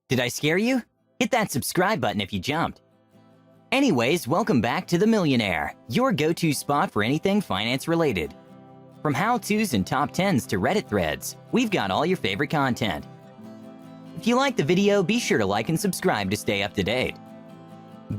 Did I scare you? Hit that subscribe button if you jumped. Anyways, welcome back to The Millionaire, your go-to spot for anything finance related. From how-tos and top 10s to Reddit threads, we've got all your favorite content. If you like the video, be sure to like and subscribe to stay up to date.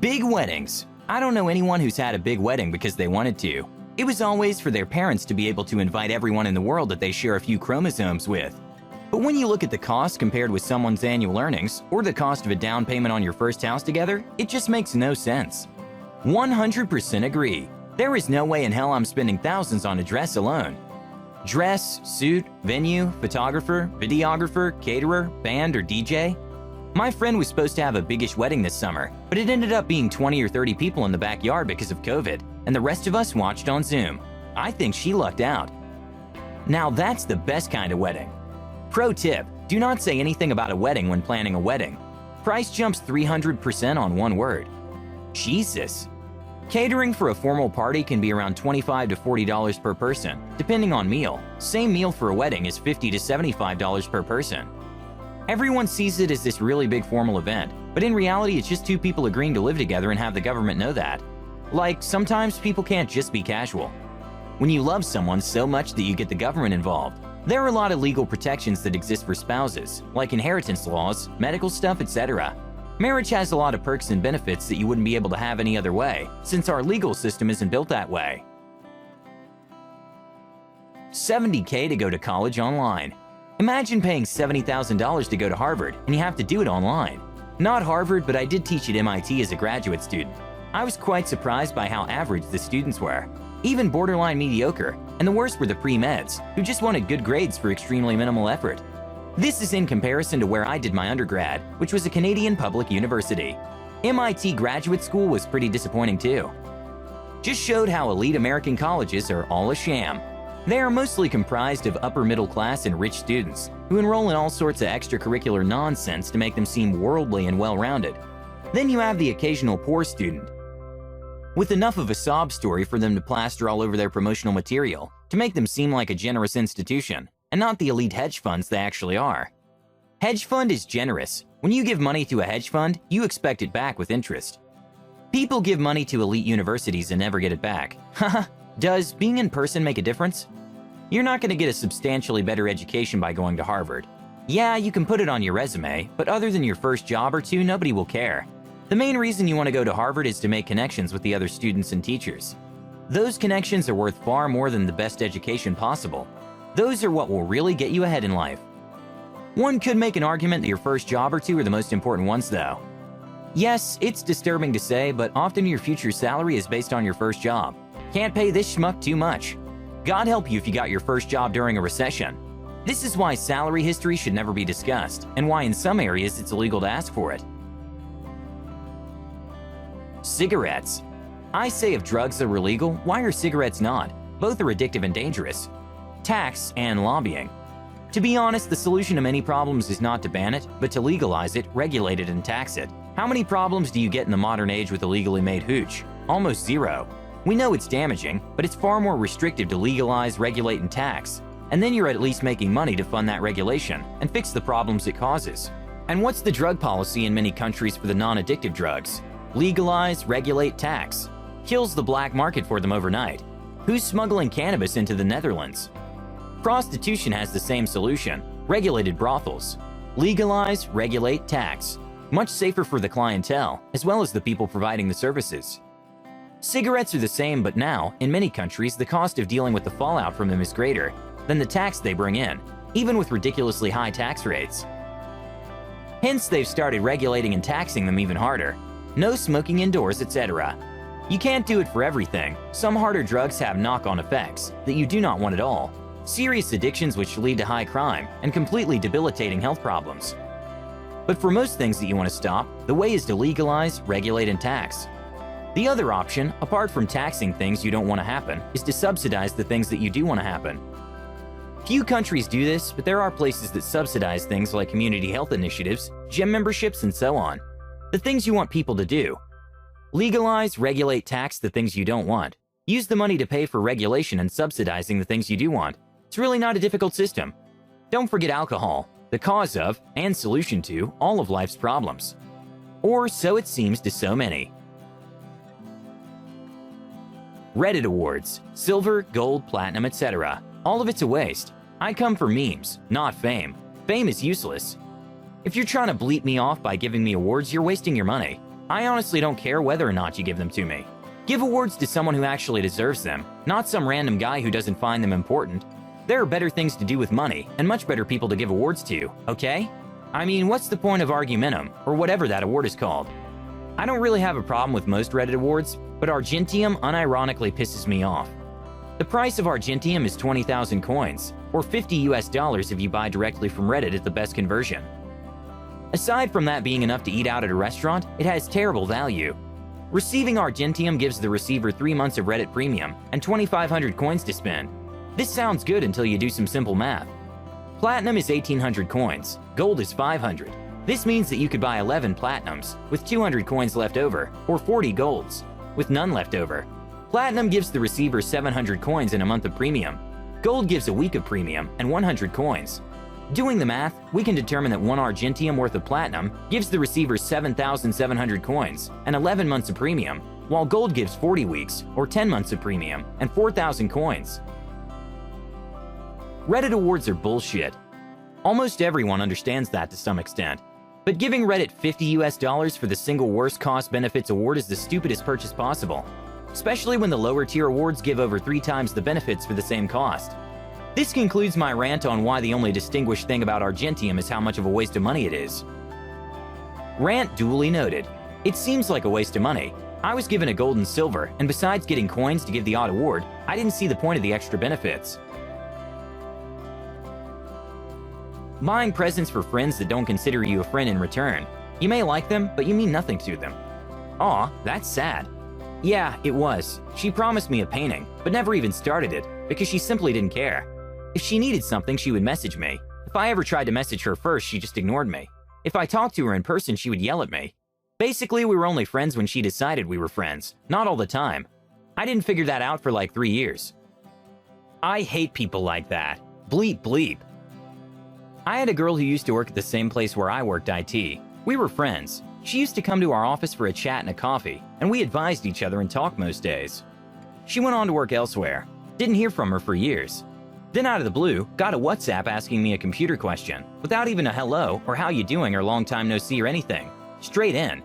Big weddings. I don't know anyone who's had a big wedding because they wanted to. It was always for their parents to be able to invite everyone in the world that they share a few chromosomes with. But when you look at the cost compared with someone's annual earnings, or the cost of a down payment on your first house together, it just makes no sense. 100% agree. There is no way in hell I'm spending thousands on a dress alone. Dress, suit, venue, photographer, videographer, caterer, band, or DJ. My friend was supposed to have a biggish wedding this summer, but it ended up being 20 or 30 people in the backyard because of COVID, and the rest of us watched on Zoom. I think she lucked out. Now that's the best kind of wedding. Pro tip, do not say anything about a wedding when planning a wedding. Price jumps 300% on one word. Jesus. Catering for a formal party can be around $25 to $40 per person, depending on meal. Same meal for a wedding is $50 to $75 per person. Everyone sees it as this really big formal event, but in reality it's just two people agreeing to live together and have the government know that. Like, sometimes people can't just be casual. When you love someone so much that you get the government involved, there are a lot of legal protections that exist for spouses, like inheritance laws, medical stuff, etc. Marriage has a lot of perks and benefits that you wouldn't be able to have any other way, since our legal system isn't built that way. $70K to go to college online. Imagine paying $70,000 to go to Harvard, and you have to do it online. Not Harvard, but I did teach at MIT as a graduate student. I was quite surprised by how average the students were, even borderline mediocre, and the worst were the pre-meds, who just wanted good grades for extremely minimal effort. This is in comparison to where I did my undergrad, which was a Canadian public university. MIT graduate school was pretty disappointing too. Just showed how elite American colleges are all a sham. They are mostly comprised of upper middle class and rich students, who enroll in all sorts of extracurricular nonsense to make them seem worldly and well-rounded. Then you have the occasional poor student, with enough of a sob story for them to plaster all over their promotional material to make them seem like a generous institution, and not the elite hedge funds they actually are. Hedge fund is generous. When you give money to a hedge fund, you expect it back with interest. People give money to elite universities and never get it back. Haha, does being in person make a difference? You're not going to get a substantially better education by going to Harvard. Yeah, you can put it on your resume, but other than your first job or two, nobody will care. The main reason you want to go to Harvard is to make connections with the other students and teachers. Those connections are worth far more than the best education possible. Those are what will really get you ahead in life. One could make an argument that your first job or two are the most important ones though. Yes, it's disturbing to say, but often your future salary is based on your first job. Can't pay this schmuck too much. God help you if you got your first job during a recession. This is why salary history should never be discussed, and why in some areas it's illegal to ask for it. Cigarettes. I say if drugs are illegal, why are cigarettes not? Both are addictive and dangerous. Tax and lobbying. To be honest, the solution to many problems is not to ban it, but to legalize it, regulate it, and tax it. How many problems do you get in the modern age with illegally made hooch? Almost zero. We know it's damaging, but it's far more restrictive to legalize, regulate, and tax. And then you're at least making money to fund that regulation and fix the problems it causes. And what's the drug policy in many countries for the non-addictive drugs? Legalize, regulate, tax. Kills the black market for them overnight. Who's smuggling cannabis into the Netherlands? Prostitution has the same solution. Regulated brothels. Legalize, regulate, tax. Much safer for the clientele, as well as the people providing the services. Cigarettes are the same, but now, in many countries, the cost of dealing with the fallout from them is greater than the tax they bring in, even with ridiculously high tax rates. Hence, they've started regulating and taxing them even harder. No smoking indoors, etc. You can't do it for everything. Some harder drugs have knock-on effects that you do not want at all. Serious addictions which lead to high crime and completely debilitating health problems. But for most things that you want to stop, the way is to legalize, regulate, and tax. The other option, apart from taxing things you don't want to happen, is to subsidize the things that you do want to happen. Few countries do this, but there are places that subsidize things like community health initiatives, gym memberships, and so on. The things you want people to do. Legalize, regulate, tax the things you don't want. Use the money to pay for regulation and subsidizing the things you do want. It's really not a difficult system. Don't forget alcohol. the cause of, and solution to all of life's problems. Or so it seems to so many. Reddit awards, silver, gold, platinum, etc. All of it's a waste. I come for memes, not fame. Fame is useless. If you're trying to bleep me off by giving me awards, you're wasting your money. I honestly don't care whether or not you give them to me. Give awards to someone who actually deserves them, not some random guy who doesn't find them important. There are better things to do with money, and much better people to give awards to, okay? I mean, what's the point of argumentum, or whatever that award is called? I don't really have a problem with most Reddit awards, but Argentium unironically pisses me off. The price of Argentium is 20,000 coins, or $50 if you buy directly from Reddit at the best conversion. Aside from that being enough to eat out at a restaurant, it has terrible value. Receiving Argentium gives the receiver 3 months of Reddit Premium and 2,500 coins to spend. This sounds good until you do some simple math. Platinum is 1,800 coins, gold is 500. This means that you could buy 11 platinums, with 200 coins left over, or 40 golds, with none left over. Platinum gives the receiver 700 coins in a month of premium. Gold gives a week of premium and 100 coins. Doing the math, we can determine that 1 Argentium worth of platinum gives the receiver 7,700 coins and 11 months of premium, while gold gives 40 weeks, or 10 months of premium, and 4,000 coins. Reddit awards are bullshit. Almost everyone understands that to some extent. But giving Reddit $50 for the single worst cost benefits award is the stupidest purchase possible, especially when the lower tier awards give over 3 times the benefits for the same cost. This concludes my rant on why the only distinguished thing about Argentium is how much of a waste of money it is. Rant duly noted. It seems like a waste of money. I was given a gold and silver, and besides getting coins to give the odd award, I didn't see the point of the extra benefits. Buying presents for friends that don't consider you a friend in return. You may like them, but you mean nothing to them. Aw, that's sad. Yeah, it was. She promised me a painting, but never even started it, because she simply didn't care. If she needed something, she would message me. If I ever tried to message her first, she just ignored me. If I talked to her in person, she would yell at me. Basically, we were only friends when she decided we were friends, not all the time. I didn't figure that out for like 3 years. I hate people like that. Bleep bleep. I had a girl who used to work at the same place where I worked IT. We were friends. She used to come to our office for a chat and a coffee, and we advised each other and talked most days. She went on to work elsewhere. Didn't hear from her for years. Then out of the blue, got a WhatsApp asking me a computer question, without even a hello or how you doing or long time no see or anything. Straight in.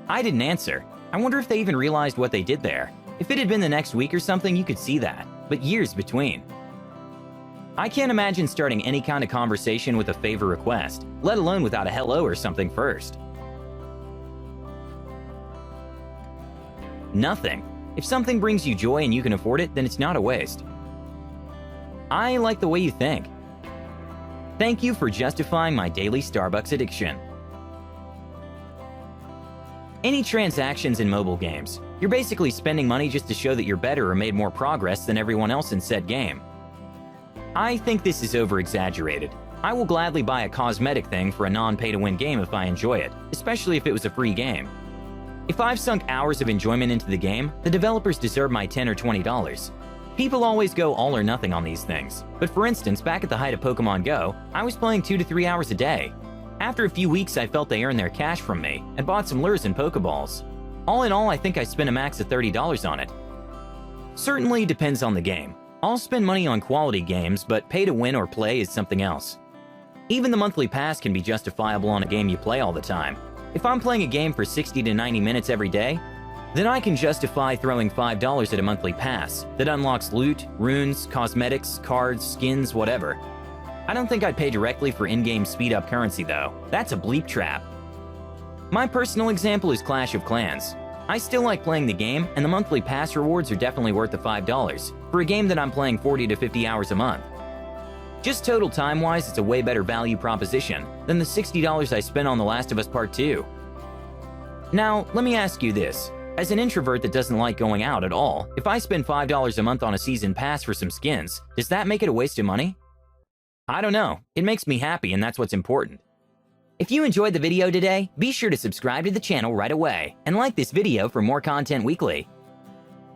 I didn't answer. I wonder if they even realized what they did there. If it had been the next week or something, you could see that, but years between. I can't imagine starting any kind of conversation with a favor request, let alone without a hello or something first. Nothing. If something brings you joy and you can afford it, then it's not a waste. I like the way you think. Thank you for justifying my daily Starbucks addiction. Any transactions in mobile games, you're basically spending money just to show that you're better or made more progress than everyone else in said game. I think this is over-exaggerated. I will gladly buy a cosmetic thing for a non-pay-to-win game if I enjoy it, especially if it was a free game. If I've sunk hours of enjoyment into the game, the developers deserve my $10 or $20. People always go all or nothing on these things, but for instance, back at the height of Pokemon Go, I was playing 2 to 3 hours a day. After a few weeks, I felt they earned their cash from me and bought some lures and Pokeballs. All in all, I think I spent a max of $30 on it. Certainly depends on the game. I'll spend money on quality games, but pay to win or play is something else. Even the monthly pass can be justifiable on a game you play all the time. If I'm playing a game for 60 to 90 minutes every day, then I can justify throwing $5 at a monthly pass that unlocks loot, runes, cosmetics, cards, skins, whatever. I don't think I'd pay directly for in-game speed-up currency though. That's a bleep trap. My personal example is Clash of Clans. I still like playing the game, and the monthly pass rewards are definitely worth the $5 for a game that I'm playing 40 to 50 hours a month. Just total time-wise, it's a way better value proposition than the $60 I spent on The Last of Us Part 2. Now, let me ask you this. As an introvert that doesn't like going out at all, if I spend $5 a month on a season pass for some skins, does that make it a waste of money? I don't know. It makes me happy, and that's what's important. If you enjoyed the video today, be sure to subscribe to the channel right away and like this video for more content weekly.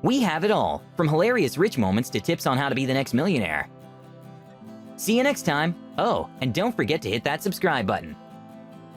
We have it all, from hilarious rich moments to tips on how to be the next millionaire. See you next time. Oh, and don't forget to hit that subscribe button.